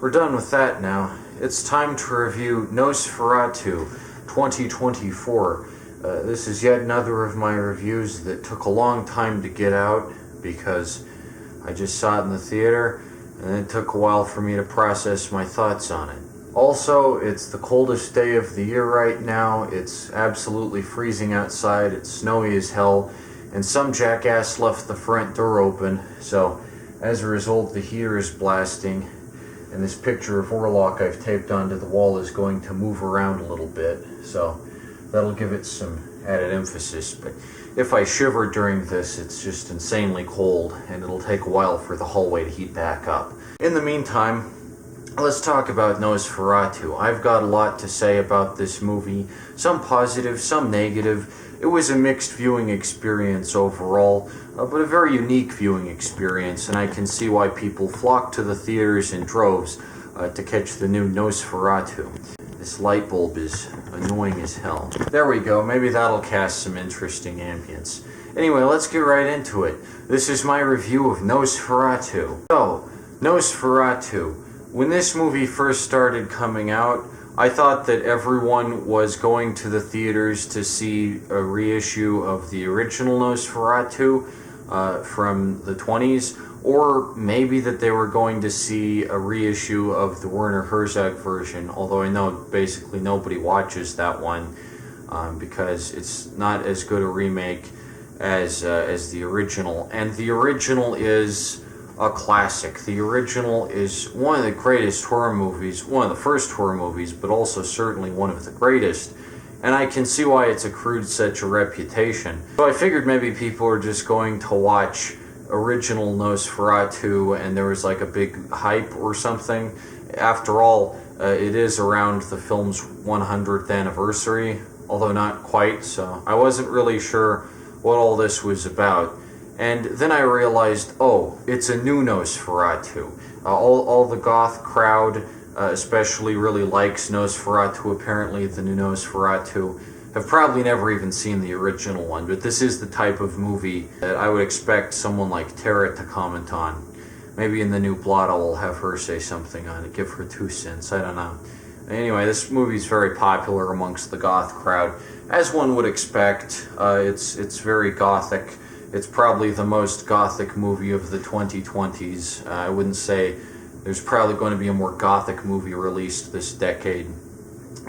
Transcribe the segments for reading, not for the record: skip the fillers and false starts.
we're done with that now. It's time to review Nosferatu 2024. This is yet another of my reviews that took a long time to get out because I just saw it in the theater and it took a while for me to process my thoughts on it. Also, it's the coldest day of the year right now. It's absolutely freezing outside, it's snowy as hell, and some jackass left the front door open, so as a result the heater is blasting, and this picture of Orlok I've taped onto the wall is going to move around a little bit, so that'll give it some added emphasis. But if I shiver during this, it's just insanely cold, and it'll take a while for the hallway to heat back up. In the meantime, let's talk about Nosferatu. I've got a lot to say about this movie, some positive, some negative. It was a mixed viewing experience overall, but a very unique viewing experience, and I can see why people flock to the theaters in droves to catch the new Nosferatu. This light bulb is annoying as hell. There we go, maybe that'll cast some interesting ambience. Anyway, let's get right into it. This is my review of Nosferatu. So, Nosferatu. When this movie first started coming out, I thought that everyone was going to the theaters to see a reissue of the original Nosferatu from the 20s, or maybe that they were going to see a reissue of the Werner Herzog version, although I know basically nobody watches that one because it's not as good a remake as the original. And the original is a classic. The original is one of the greatest horror movies, one of the first horror movies, but also certainly one of the greatest. And I can see why it's accrued such a reputation. So I figured maybe people are just going to watch original Nosferatu and there was like a big hype or something. After all, it is around the film's 100th anniversary, although not quite, so I wasn't really sure what all this was about. And then I realized, oh, it's a new Nosferatu. All the goth crowd, especially, really likes Nosferatu. Apparently, the new Nosferatu have probably never even seen the original one, but this is the type of movie that I would expect someone like Tara to comment on. Maybe in the new Blot I'll have her say something on it, give her 2 cents, I don't know. Anyway, this movie's very popular amongst the goth crowd, as one would expect. It's very gothic. It's probably the most gothic movie of the 2020s. I wouldn't say there's probably going to be a more gothic movie released this decade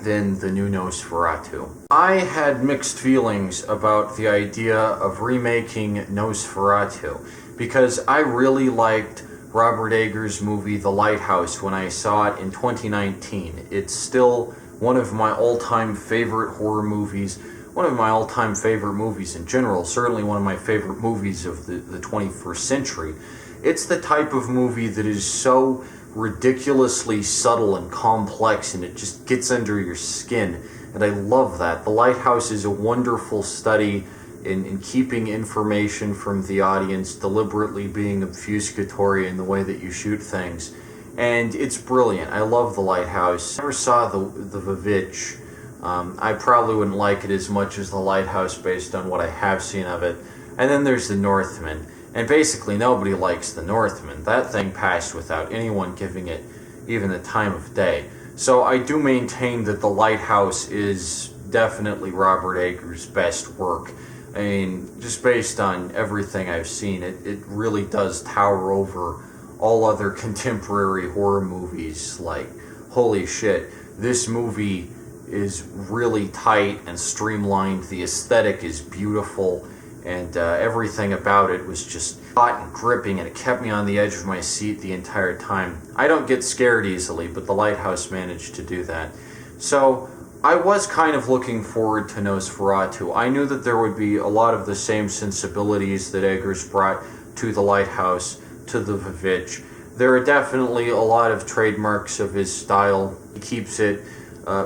than the new Nosferatu. I had mixed feelings about the idea of remaking Nosferatu because I really liked Robert Eggers' movie The Lighthouse when I saw it in 2019. It's still one of my all-time favorite horror movies, one of my all-time favorite movies in general, certainly one of my favorite movies of the 21st century. It's the type of movie that is so ridiculously subtle and complex, and it just gets under your skin, and I love that. The Lighthouse is a wonderful study in keeping information from the audience, deliberately being obfuscatory in the way that you shoot things, and it's brilliant. I love The Lighthouse. I never saw the Vivitch. I probably wouldn't like it as much as The Lighthouse based on what I have seen of it. And then there's The Northman. And basically nobody likes The Northman. That thing passed without anyone giving it even the time of day. So I do maintain that The Lighthouse is definitely Robert Eggers' best work. I mean, just based on everything I've seen, it really does tower over all other contemporary horror movies. Like, holy shit, this movie is really tight and streamlined. The aesthetic is beautiful, and everything about it was just hot and gripping, and it kept me on the edge of my seat the entire time. I don't get scared easily, but The Lighthouse managed to do that. So I was kind of looking forward to Nosferatu. I knew that there would be a lot of the same sensibilities that Eggers brought to The Lighthouse, to the Vivitch. There are definitely a lot of trademarks of his style. He keeps it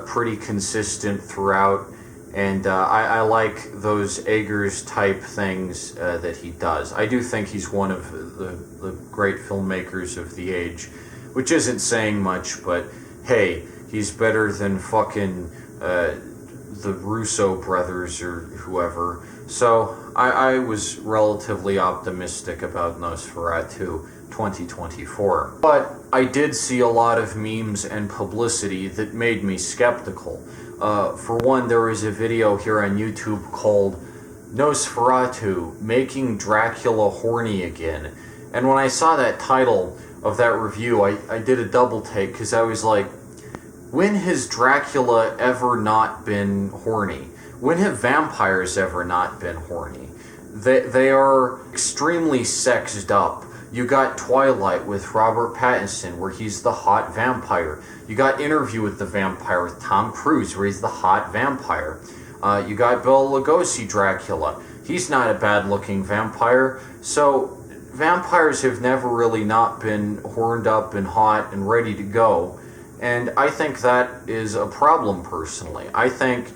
pretty consistent throughout, and I like those Eggers type things that he does. I do think he's one of the great filmmakers of the age, which isn't saying much, but hey, he's better than fucking the Russo brothers or whoever. So I was relatively optimistic about Nosferatu 2024. But I did see a lot of memes and publicity that made me skeptical. For one, there was a video here on YouTube called Nosferatu, Making Dracula Horny Again. And when I saw that title of that review, I did a double take, because I was like, when has Dracula ever not been horny? When have vampires ever not been horny? They are extremely sexed up. You got Twilight with Robert Pattinson, where he's the hot vampire. You got Interview with the Vampire with Tom Cruise, where he's the hot vampire. You got Bela Lugosi Dracula. He's not a bad-looking vampire. So vampires have never really not been horned up and hot and ready to go. And I think that is a problem, personally. I think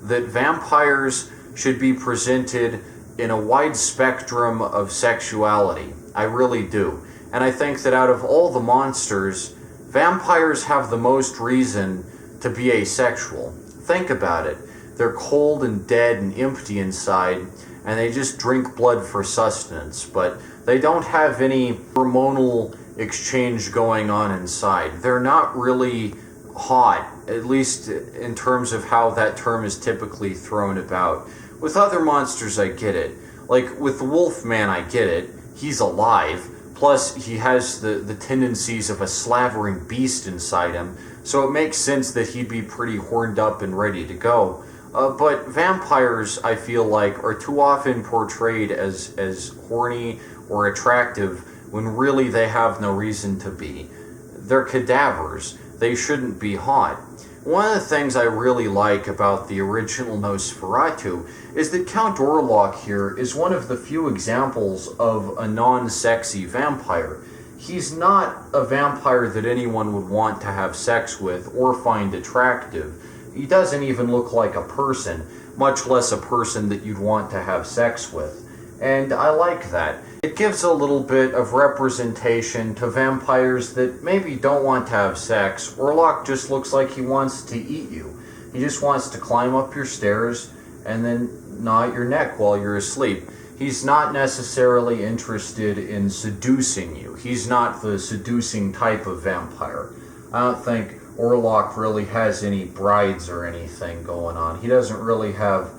that vampires should be presented in a wide spectrum of sexuality. I really do. And I think that out of all the monsters, vampires have the most reason to be asexual. Think about it. They're cold and dead and empty inside, and they just drink blood for sustenance, but they don't have any hormonal exchange going on inside. They're not really hot, at least in terms of how that term is typically thrown about. With other monsters, I get it. Like, with the Wolfman, I get it. He's alive. Plus, he has the tendencies of a slavering beast inside him, so it makes sense that he'd be pretty horned up and ready to go. But vampires, I feel like, are too often portrayed as horny or attractive when really they have no reason to be. They're cadavers. They shouldn't be hot. One of the things I really like about the original Nosferatu is that Count Orlok here is one of the few examples of a non-sexy vampire. He's not a vampire that anyone would want to have sex with or find attractive. He doesn't even look like a person, much less a person that you'd want to have sex with. And I like that. It gives a little bit of representation to vampires that maybe don't want to have sex. Orlok just looks like he wants to eat you. He just wants to climb up your stairs and then gnaw at your neck while you're asleep. He's not necessarily interested in seducing you. He's not the seducing type of vampire. I don't think Orlok really has any brides or anything going on. He doesn't really have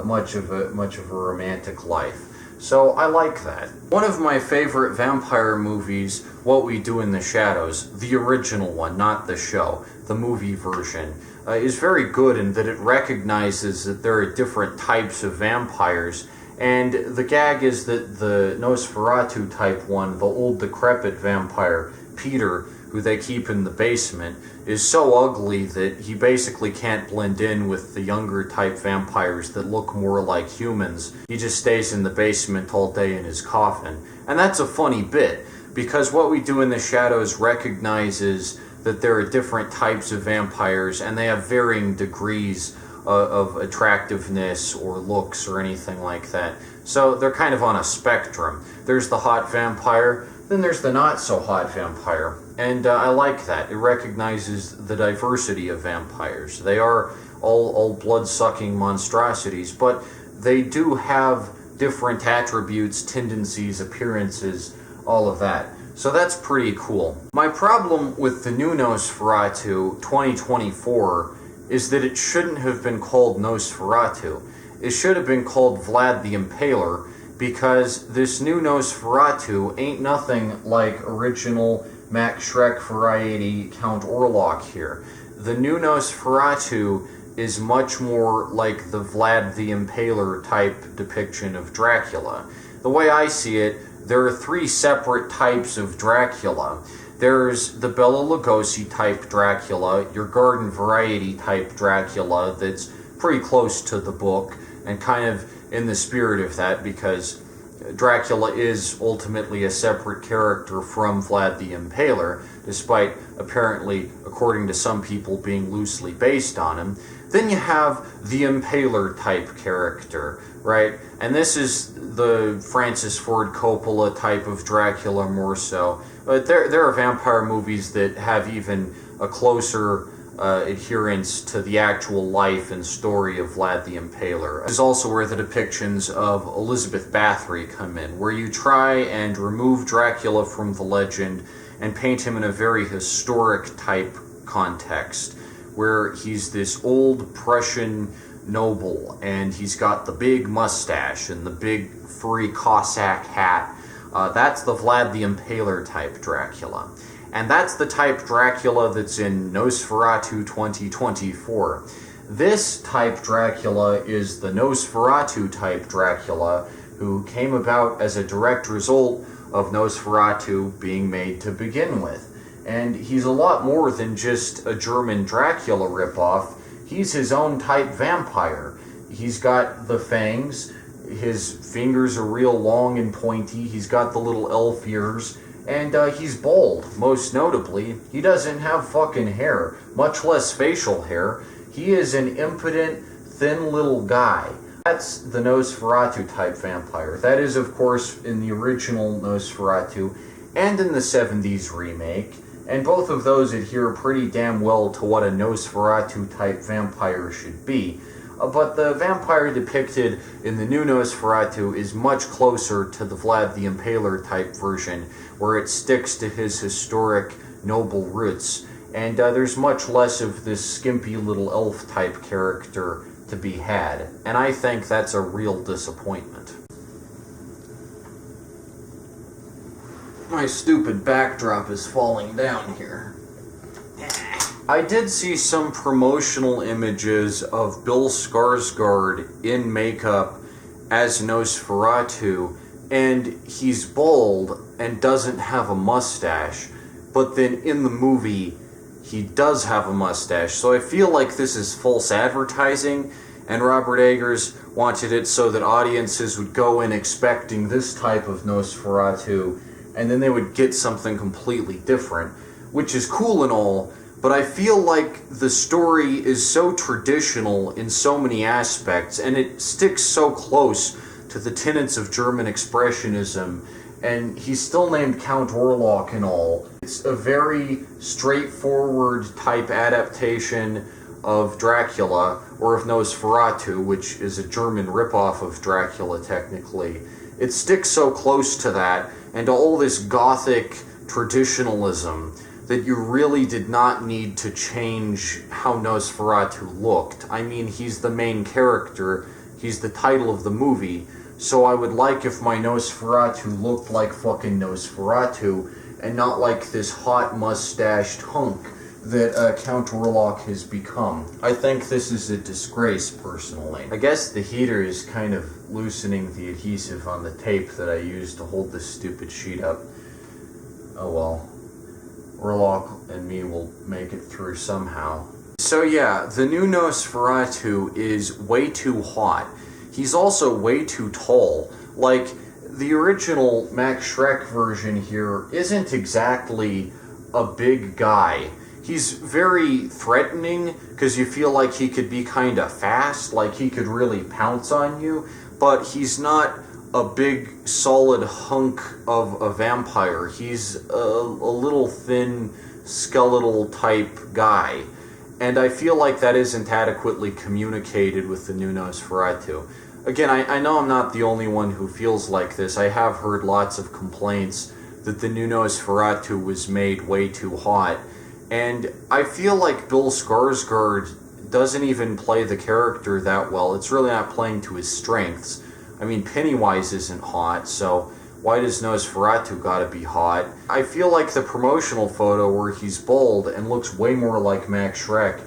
much of a romantic life. So I like that. One of my favorite vampire movies, What We Do in the Shadows, the original one, not the show, the movie version, is very good in that it recognizes that there are different types of vampires, and the gag is that the Nosferatu type one, the old decrepit vampire, Peter, who they keep in the basement, is so ugly that he basically can't blend in with the younger type vampires that look more like humans. He just stays in the basement all day in his coffin. And that's a funny bit, because What We Do in the Shadows recognizes that there are different types of vampires, and they have varying degrees of attractiveness or looks or anything like that. So they're kind of on a spectrum. There's the hot vampire, then there's the not so hot vampire. And I like that. It recognizes the diversity of vampires. They are all blood-sucking monstrosities, but they do have different attributes, tendencies, appearances, all of that. So that's pretty cool. My problem with the new Nosferatu 2024 is that it shouldn't have been called Nosferatu. It should have been called Vlad the Impaler, because this new Nosferatu ain't nothing like original Max Schreck variety Count Orlok here. The new Nosferatu is much more like the Vlad the Impaler type depiction of Dracula. The way I see it, there are three separate types of Dracula. There's the Bela Lugosi type Dracula, your garden variety type Dracula that's pretty close to the book and kind of in the spirit of that, because Dracula is ultimately a separate character from Vlad the Impaler, despite apparently, according to some people, being loosely based on him. Then you have the Impaler type character, right? And this is the Francis Ford Coppola type of Dracula more so. But there are vampire movies that have even a closer adherence to the actual life and story of Vlad the Impaler. This is also where the depictions of Elizabeth Bathory come in, where you try and remove Dracula from the legend and paint him in a very historic type context, where he's this old Prussian noble, and he's got the big mustache and the big furry Cossack hat. That's the Vlad the Impaler type Dracula. And that's the type Dracula that's in Nosferatu 2024. This type Dracula is the Nosferatu type Dracula, who came about as a direct result of Nosferatu being made to begin with. And he's a lot more than just a German Dracula ripoff. He's his own type vampire. He's got the fangs, his fingers are real long and pointy, he's got the little elf ears, and he's bald. Most notably, he doesn't have fucking hair, much less facial hair. He is an impotent, thin little guy. That's the Nosferatu type vampire. That is, of course, in the original Nosferatu and in the 70s remake, and both of those adhere pretty damn well to what a Nosferatu type vampire should be. But the vampire depicted in the new Nosferatu is much closer to the Vlad the Impaler type version, where it sticks to his historic noble roots, and there's much less of this skimpy little elf type character to be had, and I think that's a real disappointment. My stupid backdrop is falling down here. I did see some promotional images of Bill Skarsgard in makeup as Nosferatu, and he's bald and doesn't have a mustache, but then in the movie he does have a mustache, so I feel like this is false advertising, and Robert Eggers wanted it so that audiences would go in expecting this type of Nosferatu, and then they would get something completely different, which is cool and all, but I feel like the story is so traditional in so many aspects, and it sticks so close to the tenets of German Expressionism, and he's still named Count Orlok and all. It's a very straightforward type adaptation of Dracula, or of Nosferatu, which is a German ripoff of Dracula technically. It sticks so close to that, and to all this gothic traditionalism, that you really did not need to change how Nosferatu looked. I mean, he's the main character, he's the title of the movie, so I would like if my Nosferatu looked like fucking Nosferatu, and not like this hot mustached hunk that Count Orlok has become. I think this is a disgrace, personally. I guess the heater is kind of loosening the adhesive on the tape that I used to hold this stupid sheet up. Oh well. Orlok and me will make it through somehow. So yeah, the new Nosferatu is way too hot. He's also way too tall. Like, the original Max Schreck version here isn't exactly a big guy. He's very threatening, because you feel like he could be kind of fast, like he could really pounce on you, but he's not a big, solid hunk of a vampire. He's a little thin, skeletal type guy. And I feel like that isn't adequately communicated with the new Nosferatu. Again, I know I'm not the only one who feels like this. I have heard lots of complaints that the new Nosferatu was made way too hot. And I feel like Bill Skarsgård doesn't even play the character that well. It's really not playing to his strengths. I mean, Pennywise isn't hot, so why does Nosferatu gotta be hot? I feel like the promotional photo where he's bald and looks way more like Max Schreck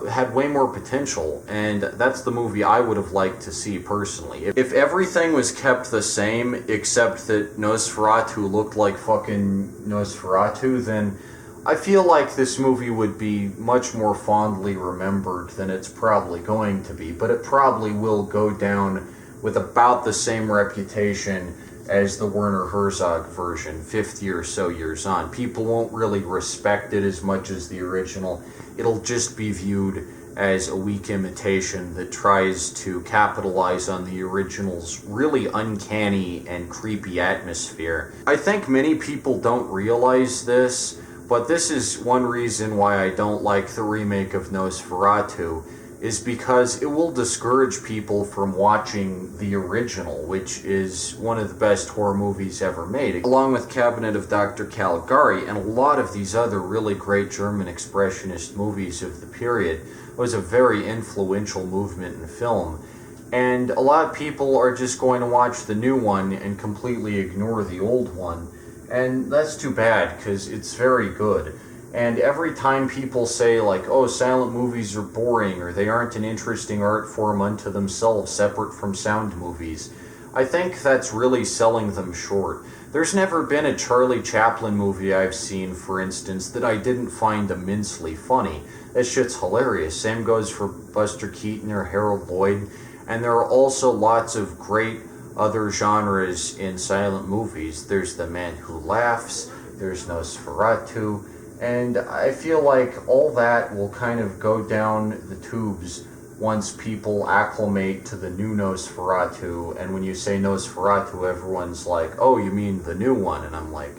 had way more potential, and that's the movie I would have liked to see personally. If everything was kept the same, except that Nosferatu looked like fucking Nosferatu, then I feel like this movie would be much more fondly remembered than it's probably going to be, but it probably will go down with about the same reputation as the Werner Herzog version 50 or so years on. People won't really respect it as much as the original. It'll just be viewed as a weak imitation that tries to capitalize on the original's really uncanny and creepy atmosphere. I think many people don't realize this, but this is one reason why I don't like the remake of Nosferatu, is because it will discourage people from watching the original, which is one of the best horror movies ever made, along with Cabinet of Dr. Caligari and a lot of these other really great German expressionist movies of the period. It was a very influential movement in film. And a lot of people are just going to watch the new one and completely ignore the old one. And that's too bad, because it's very good. And every time people say, like, oh, silent movies are boring, or they aren't an interesting art form unto themselves, separate from sound movies, I think that's really selling them short. There's never been a Charlie Chaplin movie I've seen, for instance, that I didn't find immensely funny. That shit's hilarious. Same goes for Buster Keaton or Harold Lloyd. And there are also lots of great other genres in silent movies. There's The Man Who Laughs, there's Nosferatu, and I feel like all that will kind of go down the tubes once people acclimate to the new Nosferatu. And when you say Nosferatu, everyone's like, oh, you mean the new one? And I'm like,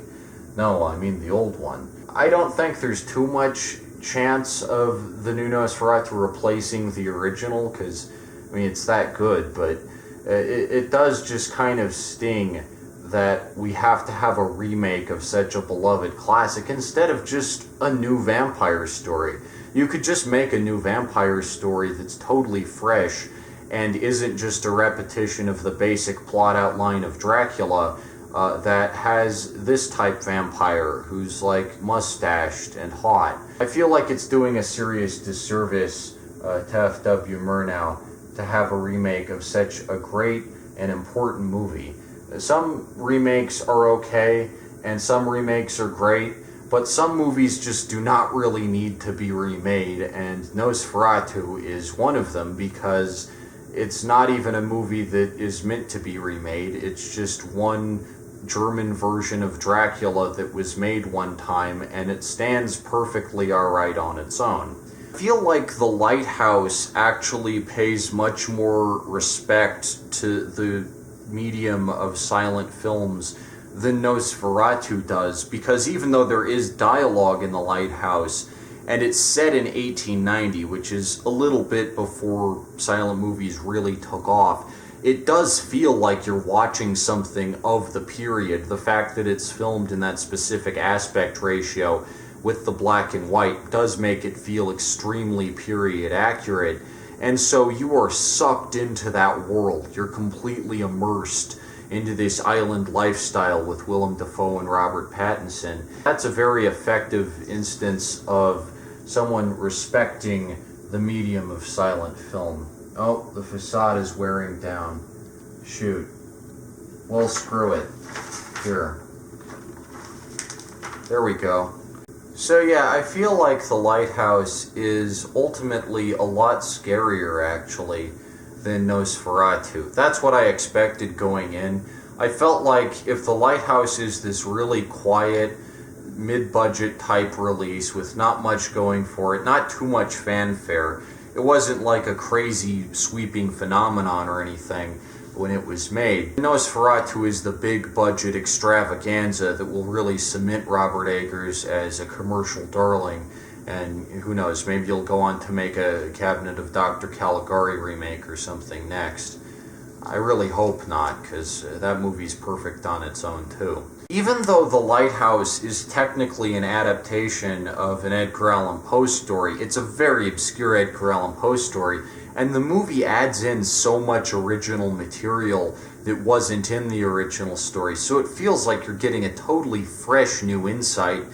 no, I mean the old one. I don't think there's too much chance of the new Nosferatu replacing the original, because I mean, it's that good, but it does just kind of sting that we have to have a remake of such a beloved classic instead of just a new vampire story. You could just make a new vampire story that's totally fresh and isn't just a repetition of the basic plot outline of Dracula, that has this type vampire who's like mustached and hot. I feel like it's doing a serious disservice to F.W. Murnau to have a remake of such a great and important movie. Some remakes are okay, and some remakes are great, but some movies just do not really need to be remade, and Nosferatu is one of them, because it's not even a movie that is meant to be remade. It's just one German version of Dracula that was made one time, and it stands perfectly alright on its own. I feel like The Lighthouse actually pays much more respect to the medium of silent films than Nosferatu does, because even though there is dialogue in The Lighthouse, and it's set in 1890, which is a little bit before silent movies really took off, it does feel like you're watching something of the period. The fact that it's filmed in that specific aspect ratio with the black and white does make it feel extremely period accurate, and so you are sucked into that world. You're completely immersed into this island lifestyle with Willem Dafoe and Robert Pattinson. That's a very effective instance of someone respecting the medium of silent film. Oh, the facade is wearing down. Shoot. Well, screw it. Here. There we go. So yeah, I feel like The Lighthouse is ultimately a lot scarier, actually, than Nosferatu. That's what I expected going in. I felt like if The Lighthouse is this really quiet, mid-budget type release with not much going for it, not too much fanfare, it wasn't like a crazy sweeping phenomenon or anything when it was made. Nosferatu is the big budget extravaganza that will really cement Robert Eggers as a commercial darling, and who knows, maybe he'll go on to make a Cabinet of Dr. Caligari remake or something next. I really hope not, because that movie's perfect on its own too. Even though The Lighthouse is technically an adaptation of an Edgar Allan Poe story, it's a very obscure Edgar Allan Poe story, and the movie adds in so much original material that wasn't in the original story, so it feels like you're getting a totally fresh new insight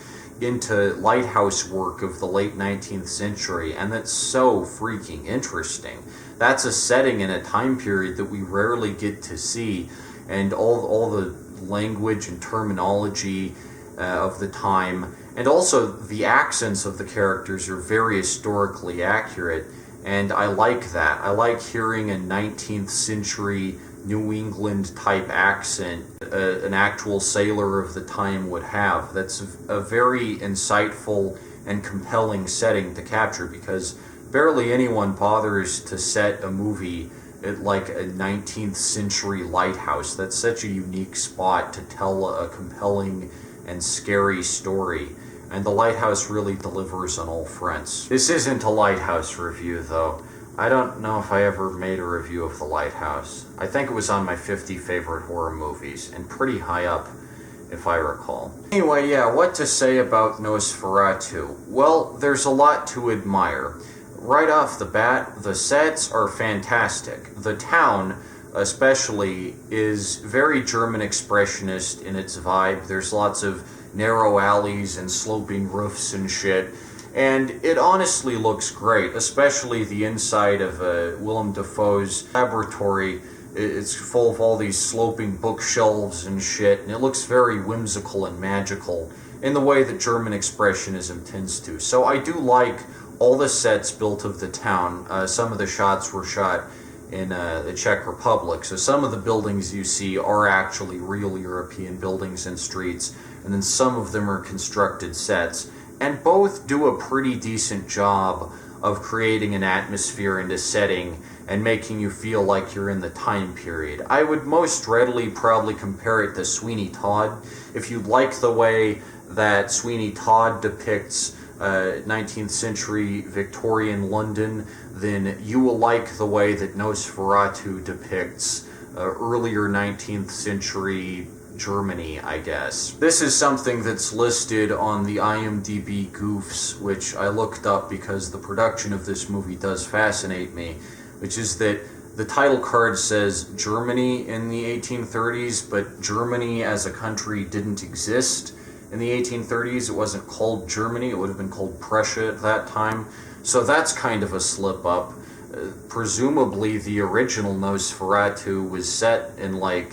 into lighthouse work of the late 19th century, and that's so freaking interesting. That's a setting in a time period that we rarely get to see, and all the language and terminology of the time, and also the accents of the characters are very historically accurate, and I like that. I like hearing a 19th century New England type accent an actual sailor of the time would have. That's a very insightful and compelling setting to capture, because barely anyone bothers to set a movie at like a 19th century lighthouse. That's such a unique spot to tell a compelling and scary story, and The Lighthouse really delivers on all fronts. This isn't a Lighthouse review, though. I don't know if I ever made a review of The Lighthouse. I think it was on my 50 favorite horror movies, and pretty high up, if I recall. Anyway, yeah, what to say about Nosferatu? Well, there's a lot to admire. Right off the bat, the sets are fantastic. The town, especially, is very German expressionist in its vibe. There's lots of narrow alleys and sloping roofs and shit. And it honestly looks great, especially the inside of Willem Dafoe's laboratory. It's full of all these sloping bookshelves and shit, and it looks very whimsical and magical in the way that German expressionism tends to. So I do like all the sets built of the town. Some of the shots were shot in the Czech Republic, so some of the buildings you see are actually real European buildings and streets, and then some of them are constructed sets. And both do a pretty decent job of creating an atmosphere and a setting and making you feel like you're in the time period. I would most readily probably compare it to Sweeney Todd. If you like the way that Sweeney Todd depicts 19th century Victorian London, then you will like the way that Nosferatu depicts earlier 19th century Germany, I guess. This is something that's listed on the IMDb Goofs, which I looked up because the production of this movie does fascinate me, which is that the title card says Germany in the 1830s, but Germany as a country didn't exist in the 1830s. It wasn't called Germany, it would have been called Prussia at that time. So that's kind of a slip up. Presumably the original Nosferatu was set in like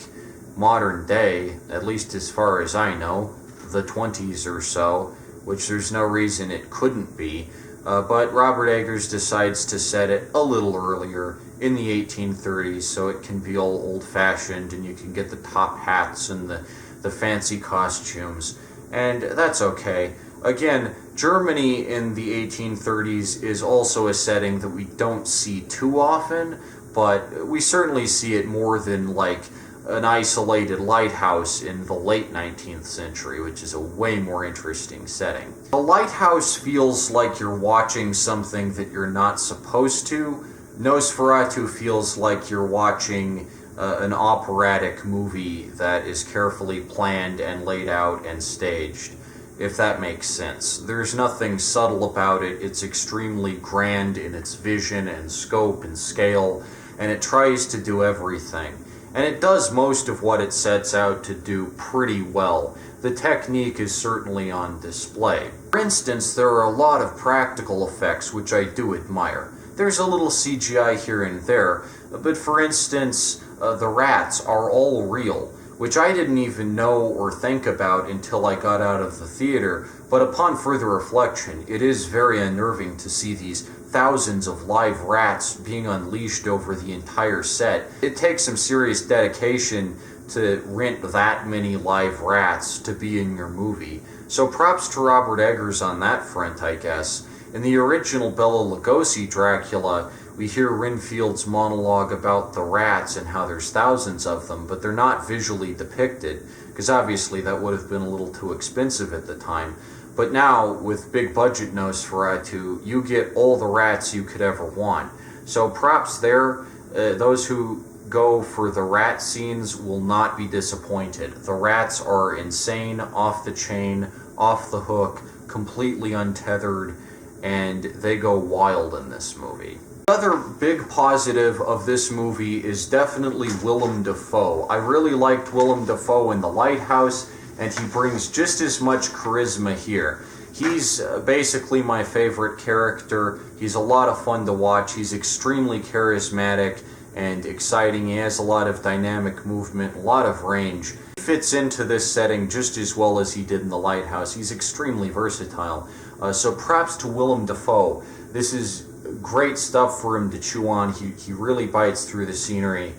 modern day, at least as far as I know, the 20s or so, which there's no reason it couldn't be. But Robert Eggers decides to set it a little earlier in the 1830s so it can be all old-fashioned and you can get the top hats and the fancy costumes. And that's okay. Again, Germany in the 1830s is also a setting that we don't see too often, but we certainly see it more than like an isolated lighthouse in the late 19th century, which is a way more interesting setting. The lighthouse feels like you're watching something that you're not supposed to. Nosferatu feels like you're watching an operatic movie that is carefully planned and laid out and staged, if that makes sense. There's nothing subtle about it. It's extremely grand in its vision and scope and scale, and it tries to do everything. And it does most of what it sets out to do pretty well. The technique is certainly on display. For instance, there are a lot of practical effects which I do admire. There's a little CGI here and there, but for instance, the rats are all real, which I didn't even know or think about until I got out of the theater, but upon further reflection, it is very unnerving to see these thousands of live rats being unleashed over the entire set. It takes some serious dedication to rent that many live rats to be in your movie. So props to Robert Eggers on that front, I guess. In the original Bela Lugosi Dracula, we hear Renfield's monologue about the rats and how there's thousands of them, but they're not visually depicted, because obviously that would have been a little too expensive at the time. But now, with big budget Nosferatu, you get all the rats you could ever want. So props there. Those who go for the rat scenes will not be disappointed. The rats are insane, off the chain, off the hook, completely untethered, and they go wild in this movie. Another big positive of this movie is definitely Willem Dafoe. I really liked Willem Dafoe in The Lighthouse, and he brings just as much charisma here. He's basically my favorite character. He's a lot of fun to watch. He's extremely charismatic and exciting. He has a lot of dynamic movement, a lot of range. He fits into this setting just as well as he did in The Lighthouse. He's extremely versatile. So props to Willem Dafoe. This is great stuff for him to chew on. He really bites through the scenery.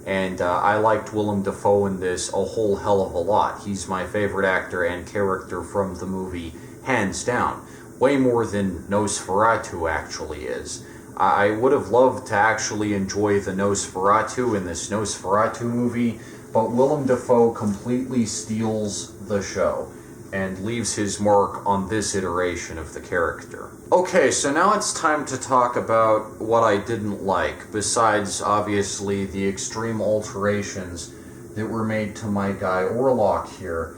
And I liked Willem Dafoe in this a whole hell of a lot. He's my favorite actor and character from the movie, hands down. Way more than Nosferatu actually is. I would have loved to actually enjoy the Nosferatu in this Nosferatu movie, but Willem Dafoe completely steals the show. and leaves his mark on this iteration of the character. Okay, so now it's time to talk about what I didn't like, besides obviously the extreme alterations that were made to my guy Orlok here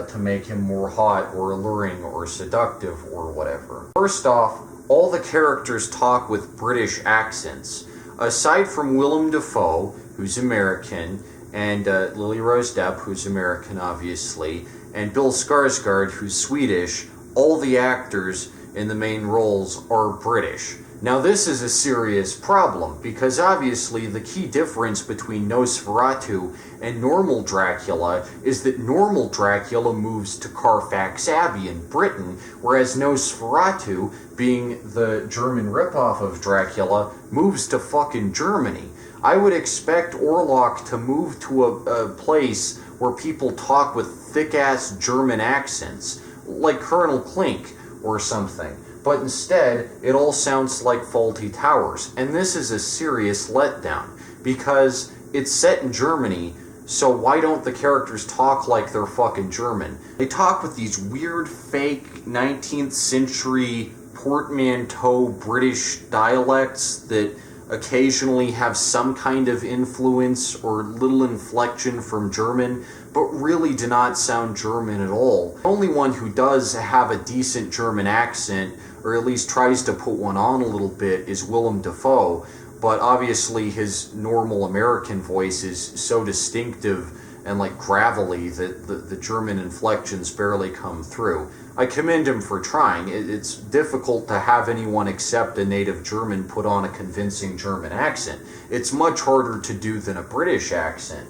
to make him more hot or alluring or seductive or whatever. First off, all the characters talk with British accents. Aside from Willem Dafoe, who's American, and Lily-Rose Depp, who's American obviously, and Bill Skarsgard, who's Swedish, all the actors in the main roles are British. Now this is a serious problem, because obviously the key difference between Nosferatu and normal Dracula is that normal Dracula moves to Carfax Abbey in Britain, whereas Nosferatu, being the German ripoff of Dracula, moves to fucking Germany. I would expect Orlok to move to a place where people talk with thick-ass German accents, like Colonel Klink or something. But instead, it all sounds like Faulty Towers. And this is a serious letdown, because it's set in Germany, so why don't the characters talk like they're fucking German? They talk with these weird, fake 19th century portmanteau British dialects that occasionally have some kind of influence or little inflection from German, but really do not sound German at all. The only one who does have a decent German accent, or at least tries to put one on a little bit, is Willem Dafoe, but obviously his normal American voice is so distinctive and like gravelly that the German inflections barely come through. I commend him for trying. It's difficult to have anyone except a native German put on a convincing German accent. It's much harder to do than a British accent.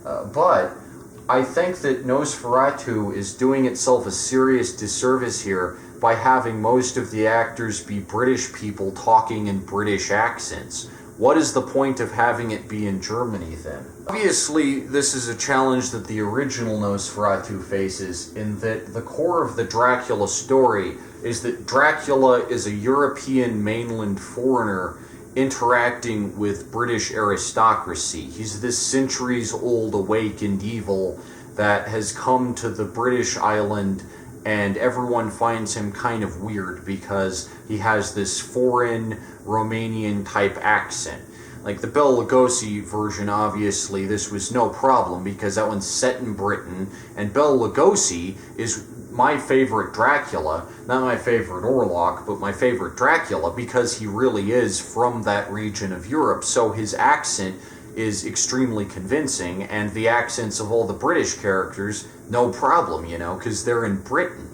But I think that Nosferatu is doing itself a serious disservice here by having most of the actors be British people talking in British accents. What is the point of having it be in Germany then? Obviously, this is a challenge that the original Nosferatu faces, in that the core of the Dracula story is that Dracula is a European mainland foreigner interacting with British aristocracy. He's this centuries-old awakened evil that has come to the British island, and everyone finds him kind of weird because he has this foreign Romanian-type accent. Like the Bela Lugosi version, obviously, this was no problem because that one's set in Britain, and Bela Lugosi is my favorite Dracula, not my favorite Orlok, but my favorite Dracula, because he really is from that region of Europe, so his accent is extremely convincing, and the accents of all the British characters, no problem, you know, because they're in Britain.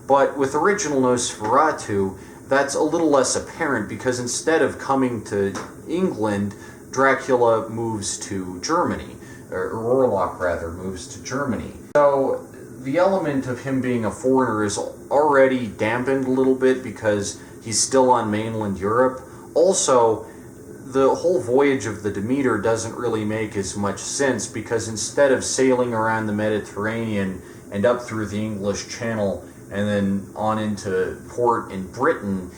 But with original Nosferatu, that's a little less apparent, because instead of coming to England, Dracula moves to Germany, or Orlok rather, moves to Germany. So the element of him being a foreigner is already dampened a little bit because he's still on mainland Europe. Also, the whole voyage of the Demeter doesn't really make as much sense, because instead of sailing around the Mediterranean and up through the English Channel and then on into port in Britain,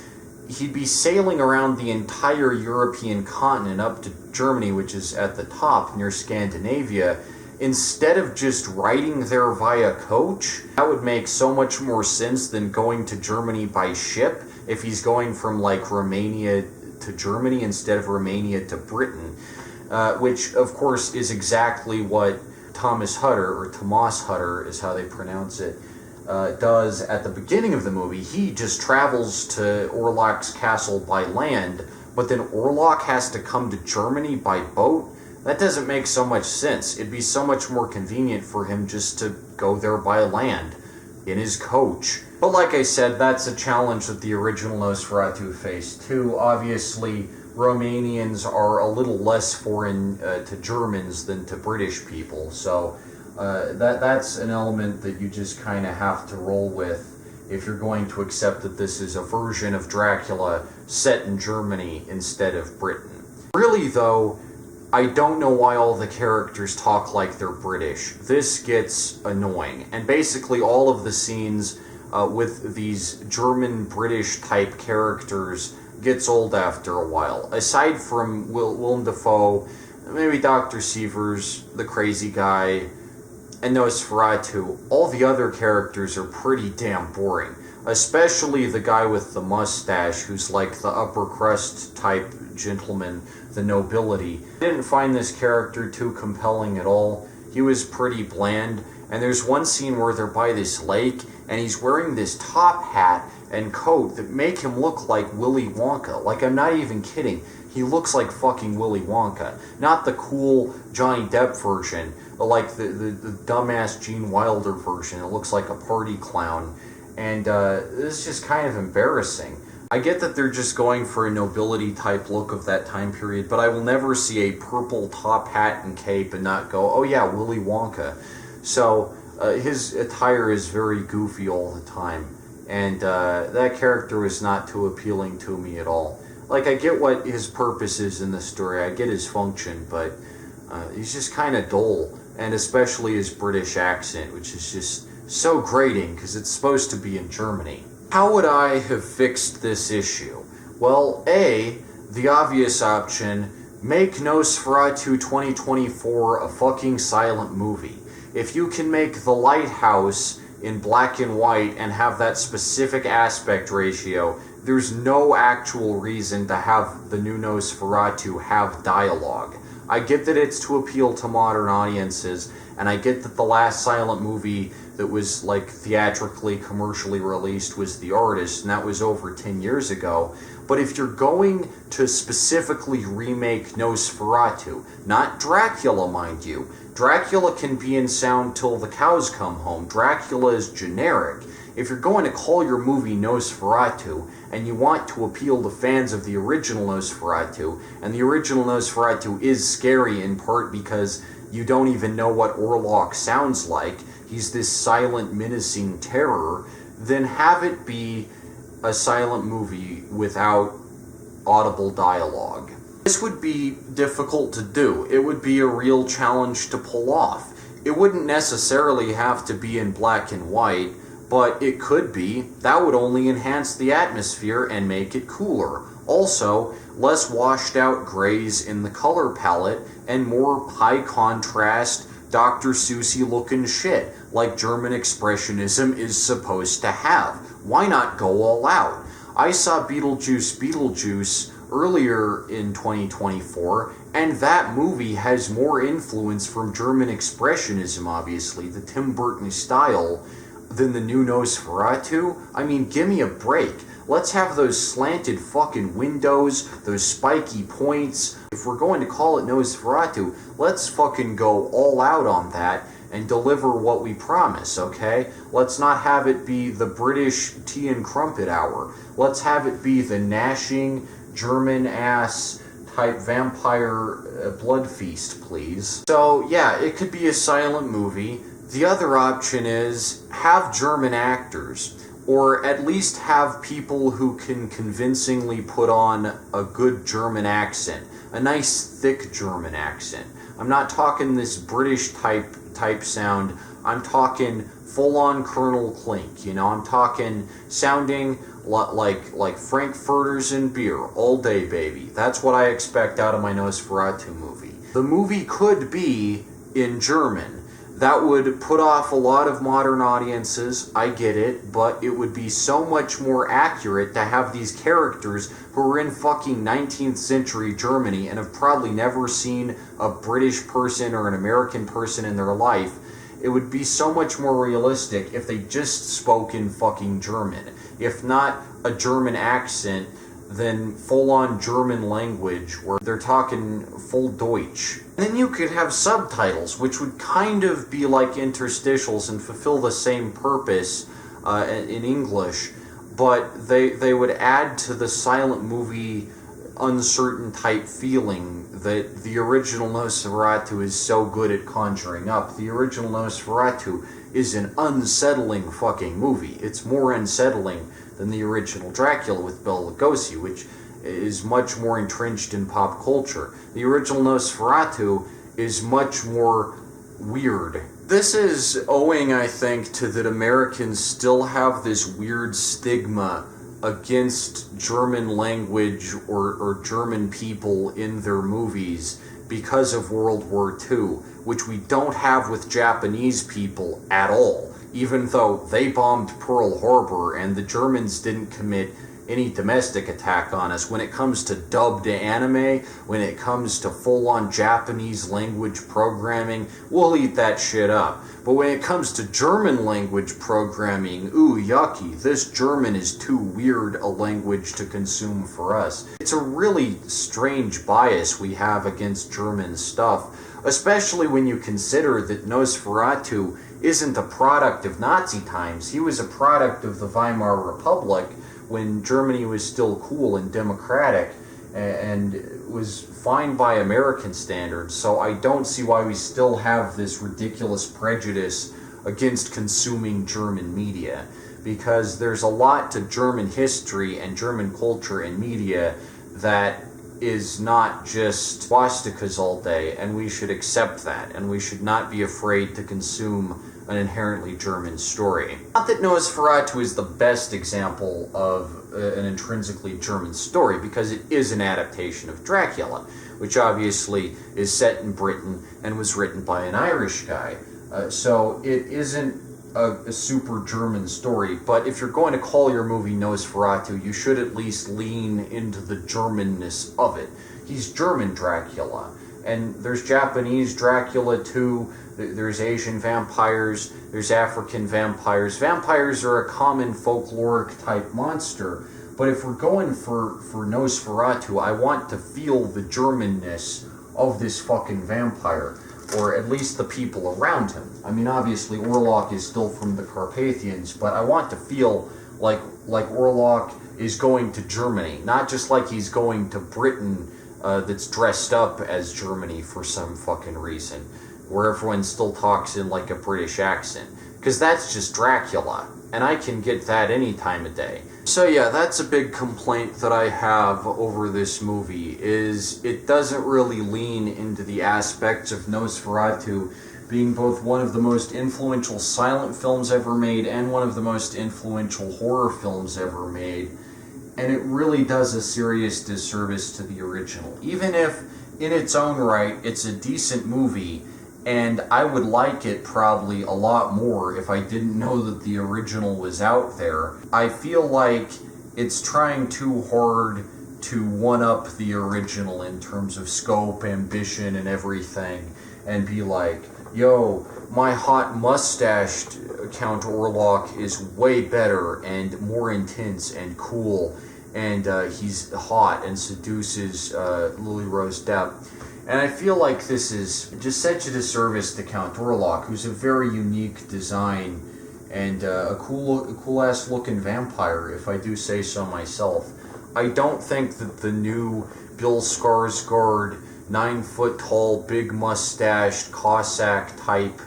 he'd be sailing around the entire European continent up to Germany, which is at the top near Scandinavia, instead of just riding there via coach. That would make so much more sense than going to Germany by ship if he's going from like Romania to Germany instead of Romania to Britain, which of course is exactly what Thomas Hutter, or Tomas Hutter is how they pronounce it, does at the beginning of the movie. He just travels to Orlok's castle by land, but then Orlok has to come to Germany by boat. That doesn't make so much sense. It'd be so much more convenient for him just to go there by land in his coach. But like I said, that's a challenge that the original Nosferatu faced too. Obviously, Romanians are a little less foreign to Germans than to British people, so that's an element that you just kind of have to roll with if you're going to accept that this is a version of Dracula set in Germany instead of Britain. Really, though, I don't know why all the characters talk like they're British. This gets annoying, and basically all of the scenes with these German-British type characters gets old after a while. Aside from Willem Dafoe, maybe Dr. Sievers, the crazy guy, and Nosferatu, all the other characters are pretty damn boring. Especially the guy with the mustache, who's like the upper crust type gentleman, the nobility. I didn't find this character too compelling at all. He was pretty bland, and there's one scene where they're by this lake, and he's wearing this top hat and coat that make him look like Willy Wonka. Like, I'm not even kidding. He looks like fucking Willy Wonka. Not the cool Johnny Depp version, but like the dumbass Gene Wilder version. It looks like a party clown. And this is just kind of embarrassing. I get that they're just going for a nobility type look of that time period, but I will never see a purple top hat and cape and not go, oh yeah, Willy Wonka. So his attire is very goofy all the time, and that character was not too appealing to me at all. Like, I get what his purpose is in the story, I get his function, but he's just kind of dull, and especially his British accent, which is just so grating because it's supposed to be in Germany. How would I have fixed this issue? Well, A, the obvious option, make Nosferatu 2024 a fucking silent movie. If you can make The Lighthouse in black and white and have that specific aspect ratio, there's no actual reason to have the new Nosferatu have dialogue. I get that it's to appeal to modern audiences, and I get that the last silent movie that was like theatrically, commercially released was The Artist, and that was over 10 years ago. But if you're going to specifically remake Nosferatu, not Dracula, mind you, Dracula can be in sound till the cows come home. Dracula is generic. If you're going to call your movie Nosferatu, and you want to appeal to fans of the original Nosferatu, and the original Nosferatu is scary in part because you don't even know what Orlok sounds like, he's this silent, menacing terror, then have it be a silent movie without audible dialogue. This would be difficult to do. It would be a real challenge to pull off. It wouldn't necessarily have to be in black and white, but it could be. That would only enhance the atmosphere and make it cooler. Also, less washed out grays in the color palette and more high contrast Dr. Seussy looking shit like German Expressionism is supposed to have. Why not go all out? I saw Beetlejuice earlier in 2024, and that movie has more influence from German Expressionism, obviously, the Tim Burton style, than the new Nosferatu. I mean, give me a break. Let's have those slanted fucking windows, those spiky points. If we're going to call it Nosferatu, let's fucking go all out on that and deliver what we promise, okay? Let's not have it be the British tea and crumpet hour. Let's have it be the gnashing, German-ass type vampire blood feast, please. So, yeah, it could be a silent movie. The other option is have German actors, or at least have people who can convincingly put on a good German accent, a nice thick German accent. I'm not talking this British type sound. I'm talking full-on Colonel Klink. You know, I'm talking sounding like Frankfurters and beer all day, baby. That's what I expect out of my Nosferatu movie. The movie could be in German. That would put off a lot of modern audiences, I get it, but it would be so much more accurate to have these characters who are in fucking 19th century Germany and have probably never seen a British person or an American person in their life. It would be so much more realistic if they just spoke in fucking German. If not a German accent, then full-on German language where they're talking full Deutsch. Then you could have subtitles, which would kind of be like interstitials and fulfill the same purpose in English, but they would add to the silent movie uncertain type feeling that the original Nosferatu is so good at conjuring up. The original Nosferatu is an unsettling fucking movie. It's more unsettling than the original Dracula with Bela Lugosi, which is much more entrenched in pop culture. The original Nosferatu is much more weird. This is owing, I think, to that Americans still have this weird stigma against German language or German people in their movies because of World War II, which we don't have with Japanese people at all, even though they bombed Pearl Harbor and the Germans didn't commit any domestic attack on us. When it comes to dubbed anime, when it comes to full-on Japanese language programming, we'll eat that shit up. But when it comes to German language programming, ooh, yucky, this German is too weird a language to consume for us. It's a really strange bias we have against German stuff, especially when you consider that Nosferatu isn't a product of Nazi times. He was a product of the Weimar Republic, when Germany was still cool and democratic and was fine by American standards. So I don't see why we still have this ridiculous prejudice against consuming German media, because there's a lot to German history and German culture and media that is not just swastikas all day, and we should accept that, and we should not be afraid to consume an inherently German story. Not that Nosferatu is the best example of an intrinsically German story, because it is an adaptation of Dracula, which obviously is set in Britain and was written by an Irish guy. So it isn't a super German story, but if you're going to call your movie Nosferatu, you should at least lean into the Germanness of it. He's German Dracula, and there's Japanese Dracula too. There's Asian vampires, there's African vampires. Vampires are a common folkloric type monster, but if we're going for Nosferatu, I want to feel the Germanness of this fucking vampire, or at least the people around him. I mean, obviously Orlok is still from the Carpathians, but I want to feel like Orlok is going to Germany, not just like he's going to Britain that's dressed up as Germany for some fucking reason, where everyone still talks in like a British accent, because that's just Dracula, and I can get that any time of day. So yeah, that's a big complaint that I have over this movie, is it doesn't really lean into the aspects of Nosferatu being both one of the most influential silent films ever made and one of the most influential horror films ever made, and it really does a serious disservice to the original. Even if, in its own right, it's a decent movie, and I would like it probably a lot more if I didn't know that the original was out there, I feel like it's trying too hard to one-up the original in terms of scope, ambition, and everything, and be like, yo, my hot mustached Count Orlok is way better and more intense and cool, and he's hot and seduces Lily-Rose Depp. And I feel like this is just such a disservice to Count Orlok, who's a very unique design and a cool-ass looking vampire, if I do say so myself. I don't think that the new Bill Skarsgard, 9-foot-tall, big mustached, Cossack-type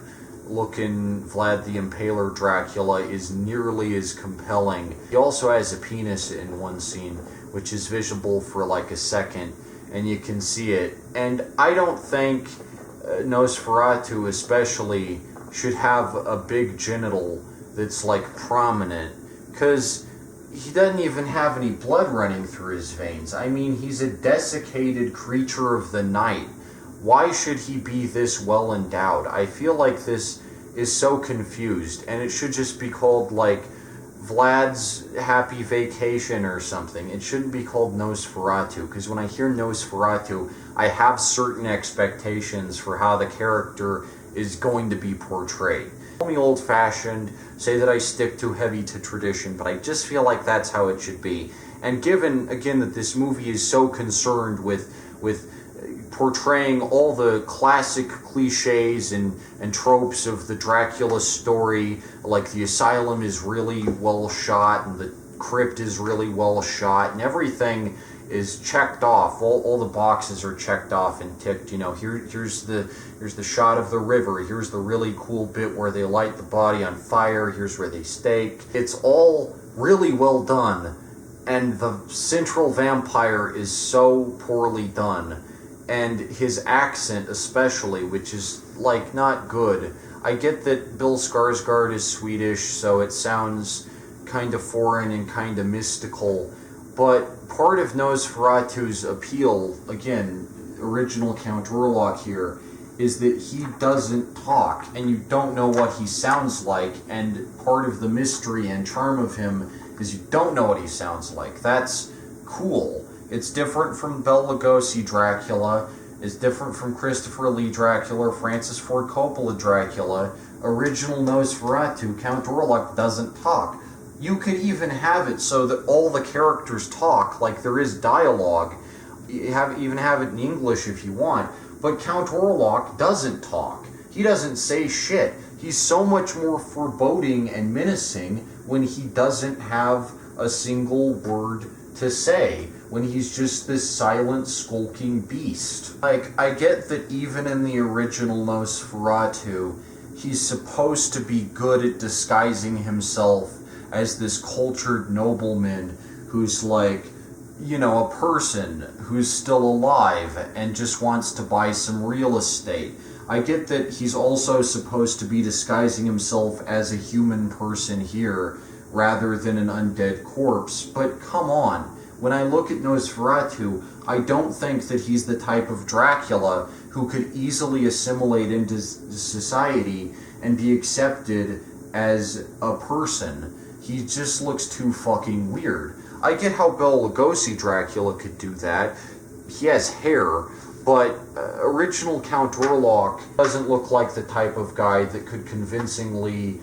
looking Vlad the Impaler Dracula is nearly as compelling. He also has a penis in one scene, which is visible for like a second, and you can see it. And I don't think Nosferatu especially should have a big genital that's like prominent, because he doesn't even have any blood running through his veins. I mean, he's a desiccated creature of the night. Why should he be this well endowed? I feel like this is so confused, and it should just be called like Vlad's Happy Vacation or something. It shouldn't be called Nosferatu, because when I hear Nosferatu, I have certain expectations for how the character is going to be portrayed. Call me old-fashioned, say that I stick too heavy to tradition, but I just feel like that's how it should be. And given, again, that this movie is so concerned with portraying all the classic cliches and tropes of the Dracula story, like the asylum is really well shot, and the crypt is really well shot, and everything is checked off. All the boxes are checked off and ticked. You know, here's the shot of the river. Here's the really cool bit where they light the body on fire. Here's where they stake. It's all really well done, and the central vampire is so poorly done, and his accent especially, which is like not good. I get that Bill Skarsgard is Swedish, so it sounds kind of foreign and kind of mystical, but part of Nosferatu's appeal, again, original Count Orlok here is that he doesn't talk, and you don't know what he sounds like, and part of the mystery and charm of him is you don't know what he sounds like. That's cool. It's different from Bela Lugosi Dracula, it's different from Christopher Lee Dracula, Francis Ford Coppola Dracula. Original Nosferatu, Count Orlok doesn't talk. You could even have it so that all the characters talk, like there is dialogue. Even have it in English if you want. But Count Orlok doesn't talk. He doesn't say shit. He's so much more foreboding and menacing when he doesn't have a single word to say, when he's just this silent, skulking beast. Like, I get that even in the original Nosferatu, he's supposed to be good at disguising himself as this cultured nobleman who's like, you know, a person who's still alive and just wants to buy some real estate. I get that he's also supposed to be disguising himself as a human person here rather than an undead corpse, but come on. When I look at Nosferatu, I don't think that he's the type of Dracula who could easily assimilate into society and be accepted as a person. He just looks too fucking weird. I get how Bela Lugosi Dracula could do that. He has hair, but original Count Orlok doesn't look like the type of guy that could convincingly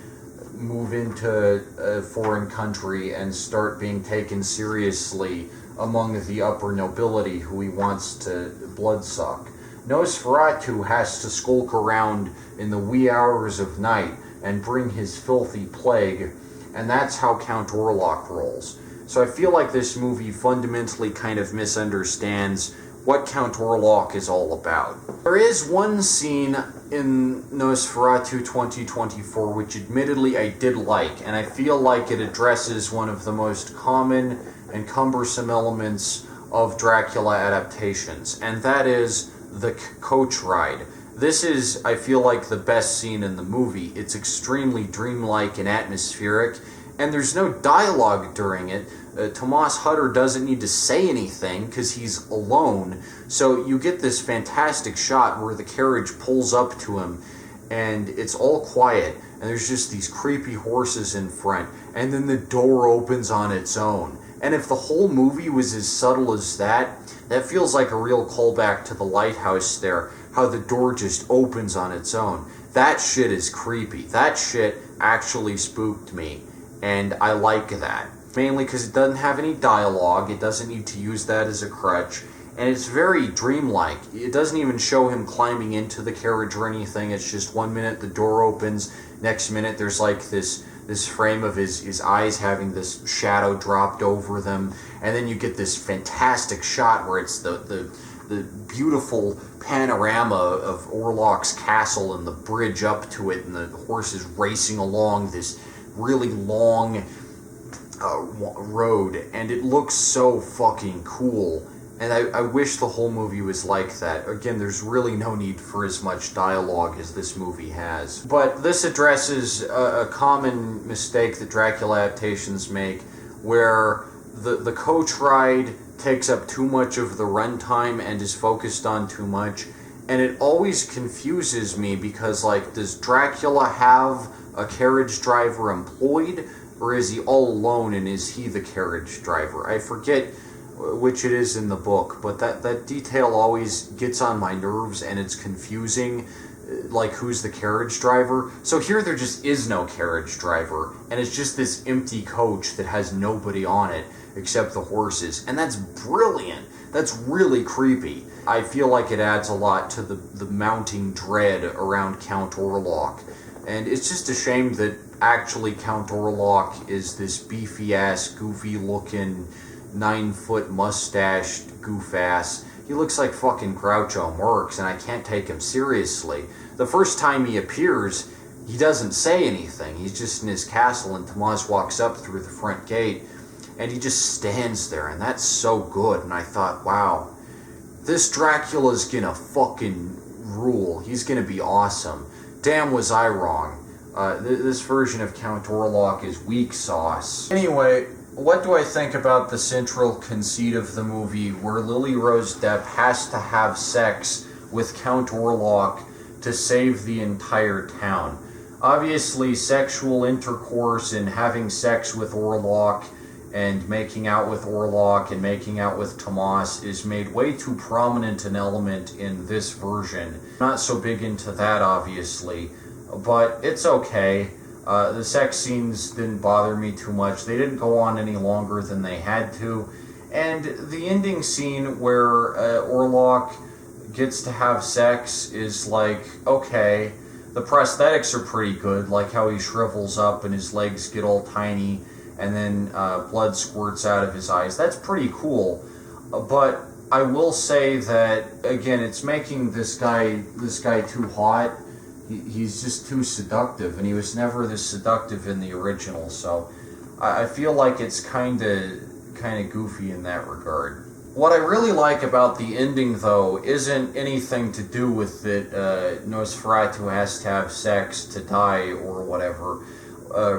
move into a foreign country and start being taken seriously among the upper nobility who he wants to bloodsuck. Nosferatu has to skulk around in the wee hours of night and bring his filthy plague, and that's how Count Orlok rolls. So I feel like this movie fundamentally kind of misunderstands what Count Orlok is all about. There is one scene in Nosferatu 2024 which admittedly I did like, and I feel like it addresses one of the most common and cumbersome elements of Dracula adaptations, and that is the coach ride. This is, I feel like, the best scene in the movie. It's extremely dreamlike and atmospheric, and there's no dialogue during it. Tomas Hutter doesn't need to say anything because he's alone, so you get this fantastic shot where the carriage pulls up to him and it's all quiet and there's just these creepy horses in front, and then the door opens on its own. And if the whole movie was as subtle as that, that feels like a real callback to The Lighthouse there, how the door just opens on its own. That shit is creepy. That shit actually spooked me, and I like that. Mainly because it doesn't have any dialogue, it doesn't need to use that as a crutch, and it's very dreamlike. It doesn't even show him climbing into the carriage or anything. It's just 1 minute the door opens, next minute there's like this frame of his eyes having this shadow dropped over them, and then you get this fantastic shot where it's the beautiful panorama of Orlok's castle and the bridge up to it, and the horses racing along this really long road, and it looks so fucking cool, and I wish the whole movie was like that. Again, there's really no need for as much dialogue as this movie has. But this addresses a common mistake that Dracula adaptations make, where the coach ride takes up too much of the runtime and is focused on too much, and it always confuses me because, like, does Dracula have a carriage driver employed, or is he all alone and is he the carriage driver? I forget which it is in the book, but that detail always gets on my nerves and it's confusing, like who's the carriage driver. So here there just is no carriage driver, and it's just this empty coach that has nobody on it except the horses, and that's brilliant. That's really creepy. I feel like it adds a lot to the mounting dread around Count Orlok, and it's just a shame that actually Count Orlok is this beefy-ass, goofy-looking, 9-foot mustached goof-ass. He looks like fucking Groucho Marx, and I can't take him seriously. The first time he appears, he doesn't say anything. He's just in his castle, and Tomas walks up through the front gate, and he just stands there, and that's so good. And I thought, wow, this Dracula's gonna fucking rule. He's gonna be awesome. Damn, was I wrong. This version of Count Orlok is weak sauce. Anyway, what do I think about the central conceit of the movie where Lily-Rose Depp has to have sex with Count Orlok to save the entire town? Obviously, sexual intercourse and having sex with Orlok and making out with Orlok and making out with Tomas is made way too prominent an element in this version. Not so big into that, obviously, but it's okay. The sex scenes didn't bother me too much. They didn't go on any longer than they had to. And the ending scene where Orlok gets to have sex is like, okay. The prosthetics are pretty good, like how he shrivels up and his legs get all tiny and then blood squirts out of his eyes. That's pretty cool. But I will say that, again, it's making this guy too hot. He's just too seductive, and he was never this seductive in the original, so I feel like it's kind of goofy in that regard. What I really like about the ending, though, isn't anything to do with that Nosferatu has to have sex to die or whatever,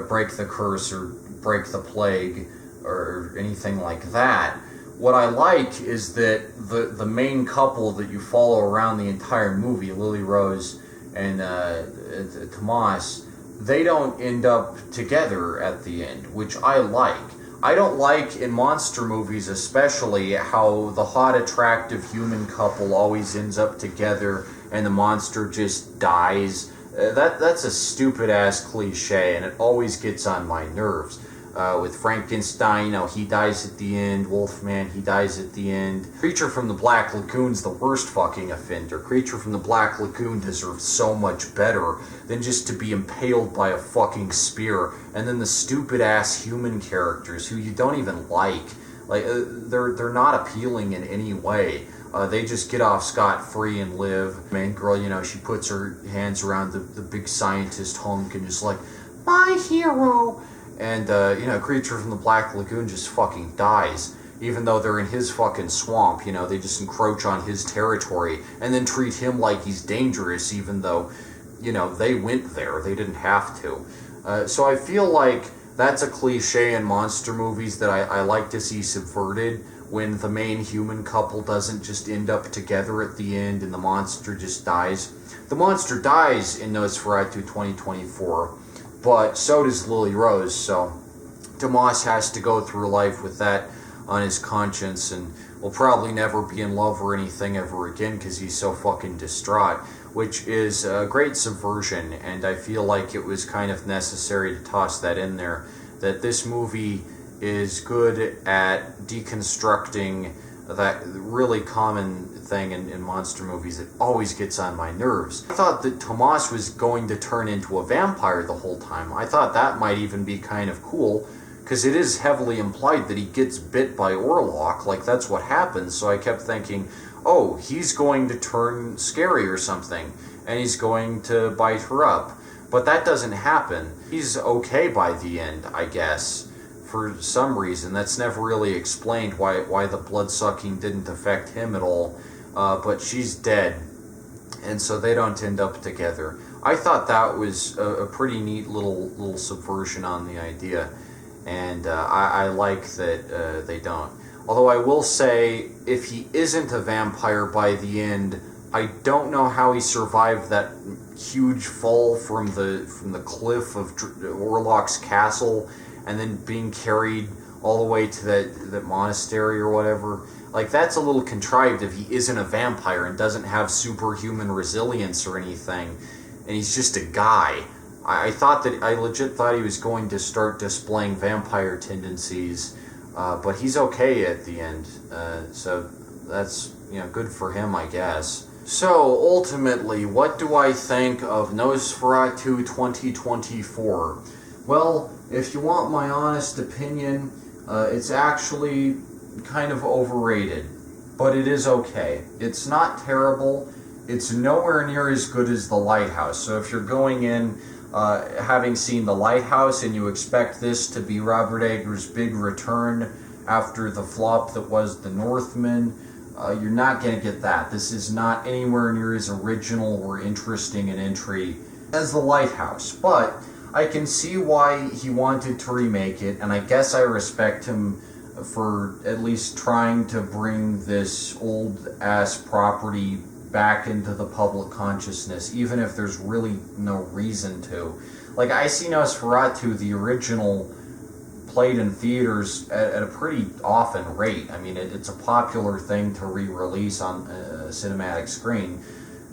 break the curse or break the plague or anything like that. What I like is that the main couple that you follow around the entire movie, Lily-Rose and Tomas, they don't end up together at the end, which I like. I don't like, in monster movies especially, how the hot, attractive human couple always ends up together and the monster just dies. That's a stupid-ass cliche, and it always gets on my nerves. With Frankenstein, he dies at the end. Wolfman, he dies at the end. Creature from the Black Lagoon's the worst fucking offender. Creature from the Black Lagoon deserves so much better than just to be impaled by a fucking spear. And then the stupid-ass human characters who you don't even like. They're not appealing in any way. They just get off scot-free and live. Main girl, she puts her hands around the big scientist hunk and is like, my hero! And, Creature from the Black Lagoon just fucking dies. Even though they're in his fucking swamp, they just encroach on his territory and then treat him like he's dangerous even though, they went there. They didn't have to. So I feel like that's a cliche in monster movies that I like to see subverted, when the main human couple doesn't just end up together at the end and the monster just dies. The monster dies in Nosferatu 2024. But so does Lily-Rose, so Tomas has to go through life with that on his conscience and will probably never be in love or anything ever again because he's so fucking distraught, which is a great subversion, and I feel like it was kind of necessary to toss that in there, that this movie is good at deconstructing that really common thing in monster movies that always gets on my nerves. I thought that Tomas was going to turn into a vampire the whole time. I thought that might even be kind of cool, because it is heavily implied that he gets bit by Orlok, like that's what happens, so I kept thinking, oh, he's going to turn scary or something, and he's going to bite her up. But that doesn't happen. He's okay by the end, I guess. For some reason, that's never really explained why the blood-sucking didn't affect him at all, but she's dead, and so they don't end up together. I thought that was a pretty neat little subversion on the idea, and I like that they don't. Although I will say, if he isn't a vampire by the end, I don't know how he survived that huge fall from the cliff of Orlok's castle, and then being carried all the way to that monastery or whatever. Like, that's a little contrived if he isn't a vampire and doesn't have superhuman resilience or anything, and he's just a guy. I legit thought he was going to start displaying vampire tendencies, but he's okay at the end, so that's, good for him, I guess. So, ultimately, what do I think of Nosferatu 2024? Well, if you want my honest opinion, it's actually kind of overrated, but it is okay. It's not terrible. It's nowhere near as good as The Lighthouse. So if you're going in having seen The Lighthouse and you expect this to be Robert Eggers' big return after the flop that was The Northman, you're not going to get that. This is not anywhere near as original or interesting an entry as The Lighthouse, but I can see why he wanted to remake it, and I guess I respect him for at least trying to bring this old-ass property back into the public consciousness, even if there's really no reason to. Like, I see Nosferatu, the original, played in theaters at a pretty often rate. I mean, it's a popular thing to re-release on a cinematic screen.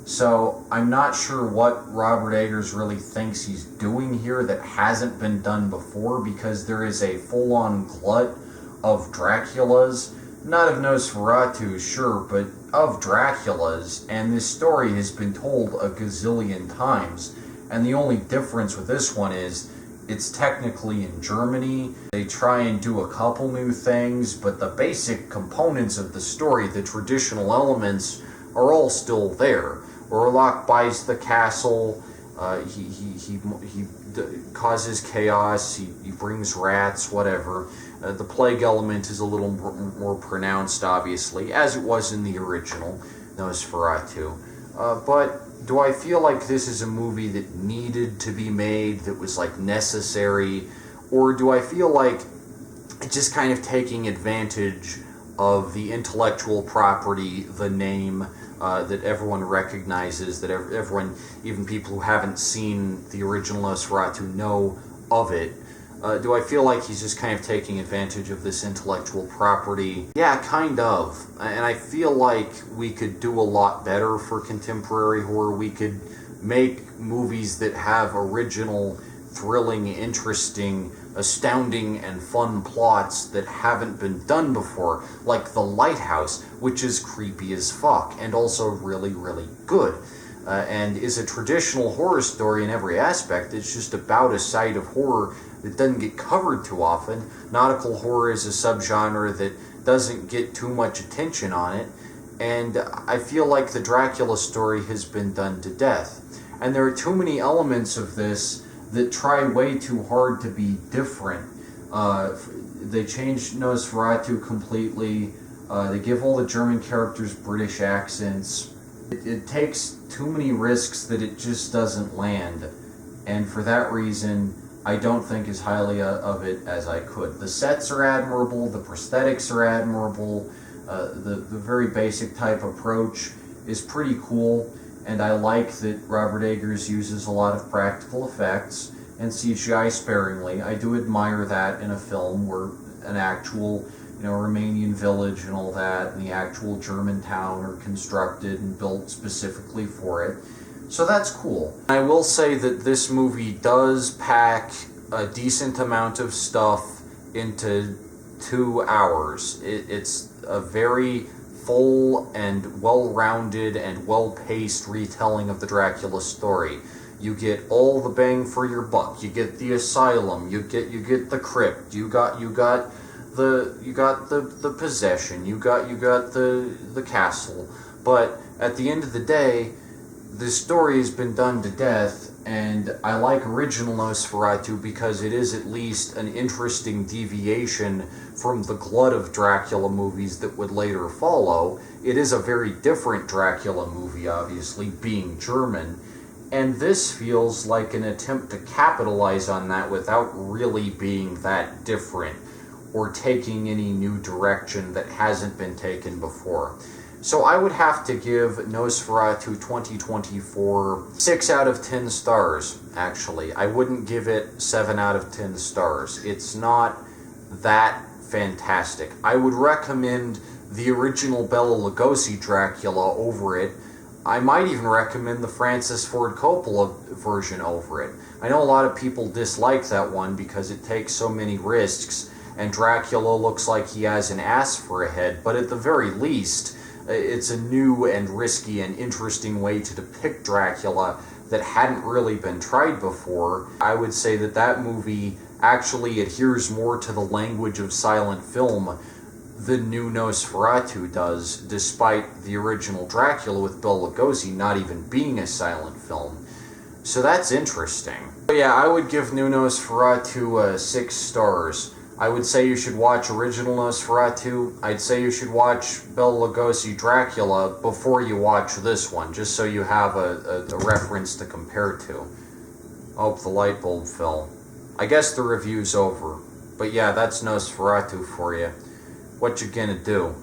So I'm not sure what Robert Eggers really thinks he's doing here that hasn't been done before, because there is a full-on glut of Draculas. Not of Nosferatu, sure, but of Draculas, and this story has been told a gazillion times. And the only difference with this one is it's technically in Germany. They try and do a couple new things, but the basic components of the story, the traditional elements, are all still there. Orlok buys the castle, he causes chaos, he brings rats, whatever. The plague element is a little more pronounced, obviously, as it was in the original Nosferatu. But do I feel like this is a movie that needed to be made, that was, like, necessary? Or do I feel like it's just kind of taking advantage of the intellectual property, the name, that everyone recognizes, that everyone, even people who haven't seen the original Nosferatu, know of it? Do I feel like he's just kind of taking advantage of this intellectual property? Yeah, kind of. And I feel like we could do a lot better for contemporary horror. We could make movies that have original, thrilling, interesting, astounding, and fun plots that haven't been done before, like The Lighthouse, which is creepy as fuck, and also really, really good. And is a traditional horror story in every aspect. It's just about a side of horror that doesn't get covered too often. Nautical horror is a subgenre that doesn't get too much attention on it, and I feel like the Dracula story has been done to death. And there are too many elements of this that try way too hard to be different. They changed Nosferatu completely. They give all the German characters British accents. It takes too many risks that it just doesn't land, and for that reason, I don't think as highly of it as I could. The sets are admirable, the prosthetics are admirable, the very basic type approach is pretty cool, and I like that Robert Eggers uses a lot of practical effects and CGI sparingly. I do admire that in a film where an actual, Romanian village and all that, and the actual German town are constructed and built specifically for it. So that's cool. I will say that this movie does pack a decent amount of stuff into 2 hours. It's a very full and well-rounded and well-paced retelling of the Dracula story. You get all the bang for your buck. You get the asylum. You get the crypt. You got the possession. You got the castle. But at the end of the day, the story has been done to death, and I like original Nosferatu because it is at least an interesting deviation from the glut of Dracula movies that would later follow. It is a very different Dracula movie, obviously, being German, and this feels like an attempt to capitalize on that without really being that different or taking any new direction that hasn't been taken before. So I would have to give Nosferatu 2024 6 out of 10 stars, actually. I wouldn't give it 7 out of 10 stars. It's not that fantastic. I would recommend the original Bela Lugosi Dracula over it. I might even recommend the Francis Ford Coppola version over it. I know a lot of people dislike that one because it takes so many risks, and Dracula looks like he has an ass for a head, but at the very least, it's a new and risky and interesting way to depict Dracula that hadn't really been tried before. I would say that that movie actually adheres more to the language of silent film than new Nosferatu does, despite the original Dracula with Bela Lugosi not even being a silent film. So that's interesting. But yeah, I would give new Nosferatu 6 stars. I would say you should watch original Nosferatu. I'd say you should watch Bela Lugosi Dracula before you watch this one, just so you have a reference to compare to. Oh, the light bulb fell. I guess the review's over. But yeah, that's Nosferatu for you. What you gonna do?